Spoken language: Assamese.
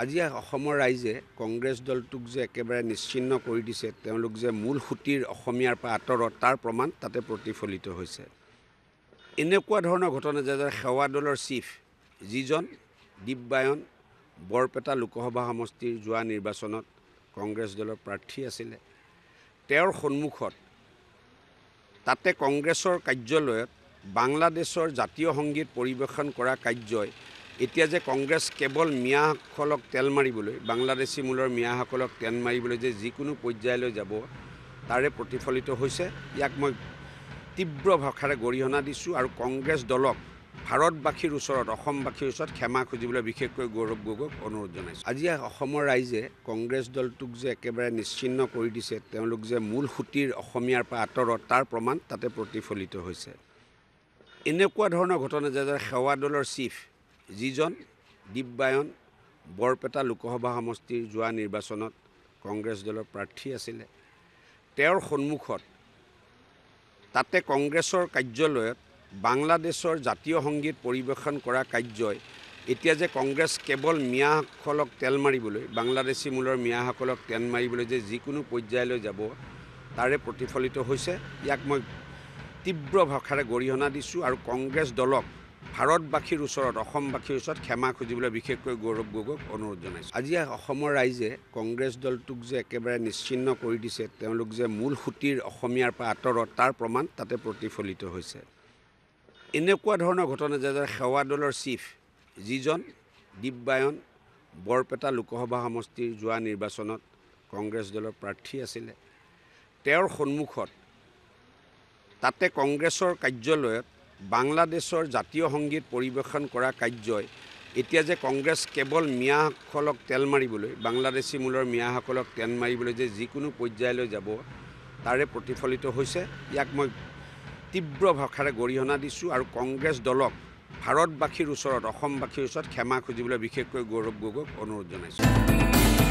আজি অসমৰ ৰাইজে কংগ্ৰেছ দলটোক যে একেবাৰে নিশ্চিহ্ন কৰি দিছে, তেওঁলোক যে মূল সুঁতিৰ অসমীয়াৰ পৰা আঁতৰত, তাৰ প্ৰমাণ তাতে প্ৰতিফলিত হৈছে। এনেকুৱা ধৰণৰ ঘটনা যে সেৱা দলৰ চিফ, যিজন দিব্যায়ন বৰপেটা লোকসভা সমষ্টিৰ যোৱা নিৰ্বাচনত কংগ্ৰেছ দলৰ প্ৰাৰ্থী আছিলে, তেওঁৰ সন্মুখত তাতে কংগ্ৰেছৰ কাৰ্যালয়ত বাংলাদেশৰ জাতীয় সংগীত পৰিৱেশন কৰা কাৰ্যই এতিয়া যে কংগ্ৰেছ কেৱল মিয়াসকলক তেল মাৰিবলৈ, বাংলাদেশী মূলৰ মিয়াসকলক তেল মাৰিবলৈ যে যিকোনো পৰ্যায়লৈ যাব, তাৰে প্ৰতিফলিত হৈছে। ইয়াক মই তীব্ৰ ভাষাৰে গৰিহণা দিছোঁ আৰু কংগ্ৰেছ দলক ভাৰতবাসীৰ ওচৰত, অসমবাসীৰ ওচৰত ক্ষমা খুজিবলৈ বিশেষকৈ গৌৰৱ গগৈক অনুৰোধ জনাইছোঁ। আজি অসমৰ ৰাইজে কংগ্ৰেছ দলটোক যে একেবাৰে নিশ্চিহ্ন কৰি দিছে, তেওঁলোক যে মূল সুঁতিৰ অসমীয়াৰ পৰা আঁতৰত, তাৰ প্ৰমাণ তাতে প্ৰতিফলিত হৈছে। এনেকুৱা ধৰণৰ ঘটনা যে সেৱা দলৰ চিফ, যিজন দিব্যায়ন বৰপেটা লোকসভা সমষ্টিৰ যোৱা নিৰ্বাচনত কংগ্ৰেছ দলৰ প্ৰাৰ্থী আছিলে, তেওঁৰ সন্মুখত তাতে কংগ্ৰেছৰ কাৰ্যালয়ত বাংলাদেশৰ জাতীয় সংগীত পৰিৱেশন কৰা কাৰ্যই এতিয়া যে কংগ্ৰেছ কেৱল মিয়াসকলক তেল মাৰিবলৈ, বাংলাদেশী মূলৰ মিয়াসকলক তেল মাৰিবলৈ যে যিকোনো পৰ্যায়লৈ যাব, তাৰে প্ৰতিফলিত হৈছে। ইয়াক মই তীব্ৰ ভাষাৰে গৰিহণা দিছোঁ আৰু কংগ্ৰেছ দলক ভাৰতবাসীৰ ওচৰত, অসমবাসীৰ ওচৰত ক্ষমা খুজিবলৈ বিশেষকৈ গৌৰৱ গগৈক অনুৰোধ জনাইছোঁ। আজি অসমৰ ৰাইজে কংগ্ৰেছ দলটোক যে একেবাৰে নিশ্চিহ্ন কৰি দিছে, তেওঁলোক যে মূল সুঁতিৰ অসমীয়াৰ পৰা আঁতৰত, তাৰ প্ৰমাণ তাতে প্ৰতিফলিত হৈছে। এনেকুৱা ধৰণৰ ঘটনা যে সেৱা দলৰ চিফ, যিজন দিব্যায়ন বৰপেটা লোকসভা সমষ্টিৰ যোৱা নিৰ্বাচনত কংগ্ৰেছ দলৰ প্ৰাৰ্থী আছিলে, তেওঁৰ সন্মুখত তাতে কংগ্ৰেছৰ কাৰ্যালয়ত বাংলাদেশৰ জাতীয় সংগীত পৰিৱেশন কৰা কাৰ্যই এতিয়া যে কংগ্ৰেছ কেৱল মিয়াসকলক তেল মাৰিবলৈ, বাংলাদেশী মূলৰ মিয়াসকলক তেল মাৰিবলৈ যে যিকোনো পৰ্যায়লৈ যাব, তাৰে প্ৰতিফলিত হৈছে। ইয়াক মই তীব্ৰ ভাষাৰে গৰিহণা দিছোঁ আৰু কংগ্ৰেছ দলক ভাৰতবাসীৰ ওচৰত, অসমবাসীৰ ওচৰত ক্ষমা খুজিবলৈ বিশেষকৈ গৌৰৱ গগৈক অনুৰোধ জনাইছোঁ।